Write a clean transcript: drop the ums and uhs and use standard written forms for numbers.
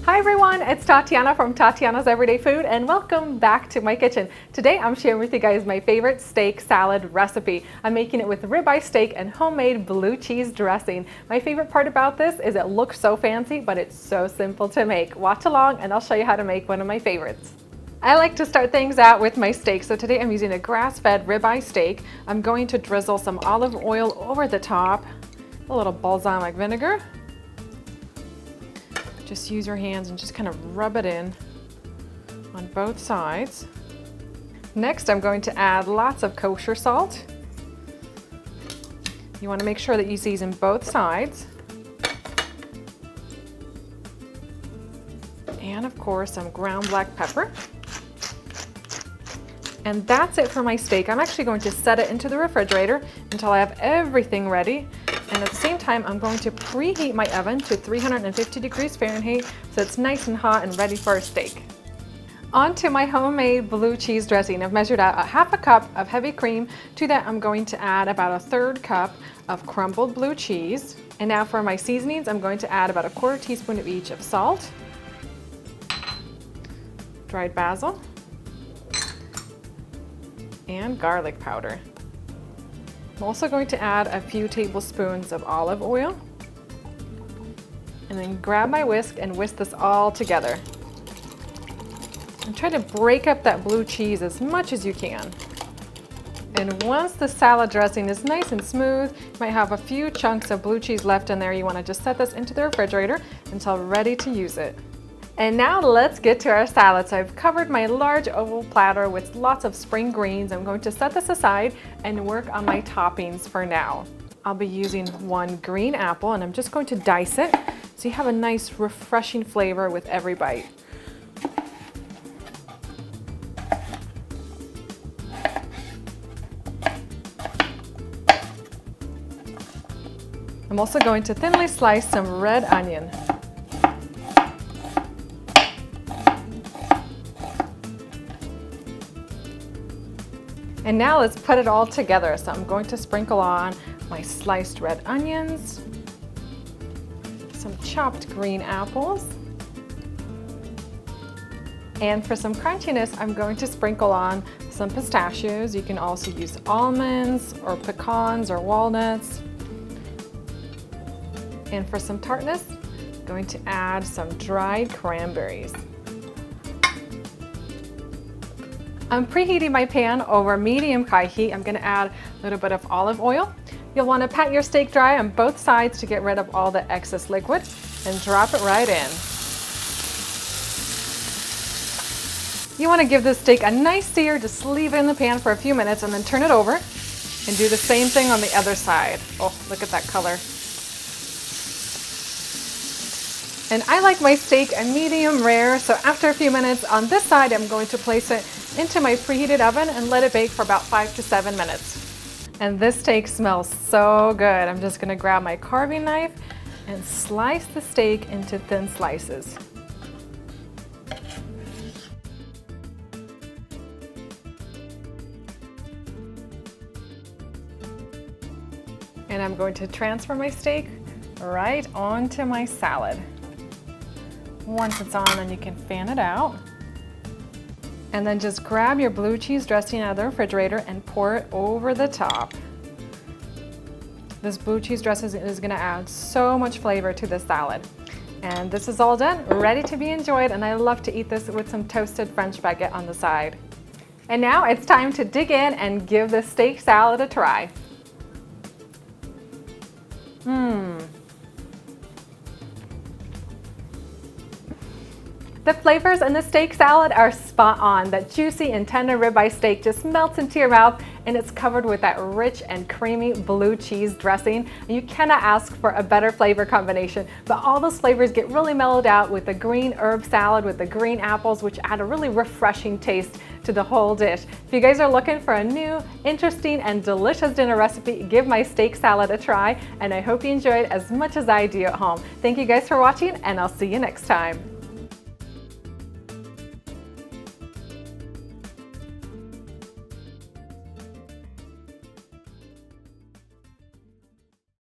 Hi everyone, it's Tatyana from Tatyana's Everyday Food and welcome back to my kitchen. Today I'm sharing with you guys my favorite steak salad recipe. I'm making it with ribeye steak and homemade blue cheese dressing. My favorite part about this is it looks so fancy, but it's so simple to make. Watch along and I'll show you how to make one of my favorites. I like to start things out with my steak. So today I'm using a grass-fed ribeye steak. I'm going to drizzle some olive oil over the top, a little balsamic vinegar. Just use your hands and just kind of rub it in on both sides. Next, I'm going to add lots of kosher salt. You want to make sure that you season both sides. And of course, some ground black pepper. And that's it for my steak. I'm actually going to set it into the refrigerator until I have everything ready. And at the same time, I'm going to preheat my oven to 350 degrees Fahrenheit so it's nice and hot and ready for a steak. On to my homemade blue cheese dressing. I've measured out a half a cup of heavy cream. To that, I'm going to add about a third cup of crumbled blue cheese. And now for my seasonings, I'm going to add about a quarter teaspoon of each of salt, dried basil, and garlic powder. I'm also going to add a few tablespoons of olive oil and then grab my whisk and whisk this all together. And try to break up that blue cheese as much as you can. And once the salad dressing is nice and smooth, you might have a few chunks of blue cheese left in there. You want to just set this into the refrigerator until ready to use it. And now let's get to our salad. So I've covered my large oval platter with lots of spring greens. I'm going to set this aside and work on my toppings for now. I'll be using one green apple and I'm just going to dice it so you have a nice refreshing flavor with every bite. I'm also going to thinly slice some red onion. And now let's put it all together. So I'm going to sprinkle on my sliced red onions, some chopped green apples, and for some crunchiness, I'm going to sprinkle on some pistachios. You can also use almonds or pecans or walnuts. And for some tartness, I'm going to add some dried cranberries. I'm preheating my pan over medium-high heat. I'm going to add a little bit of olive oil. You'll want to pat your steak dry on both sides to get rid of all the excess liquid and drop it right in. You want to give this steak a nice sear. Just leave it in the pan for a few minutes and then turn it over and do the same thing on the other side. Oh, look at that color. And I like my steak a medium rare, so after a few minutes on this side, I'm going to place it into my preheated oven and let it bake for about 5 to 7 minutes. And this steak smells so good. I'm just gonna grab my carving knife and slice the steak into thin slices. And I'm going to transfer my steak right onto my salad. Once it's on, then you can fan it out. And then just grab your blue cheese dressing out of the refrigerator and pour it over the top. This blue cheese dressing is going to add so much flavor to the salad. And this is all done, ready to be enjoyed, and I love to eat this with some toasted French baguette on the side. And now it's time to dig in and give this steak salad a try. The flavors in the steak salad are spot on. That juicy and tender ribeye steak just melts into your mouth and it's covered with that rich and creamy blue cheese dressing. And you cannot ask for a better flavor combination, but all those flavors get really mellowed out with the green herb salad with the green apples, which add a really refreshing taste to the whole dish. If you guys are looking for a new, interesting, and delicious dinner recipe, give my steak salad a try, and I hope you enjoy it as much as I do at home. Thank you guys for watching, and I'll see you next time.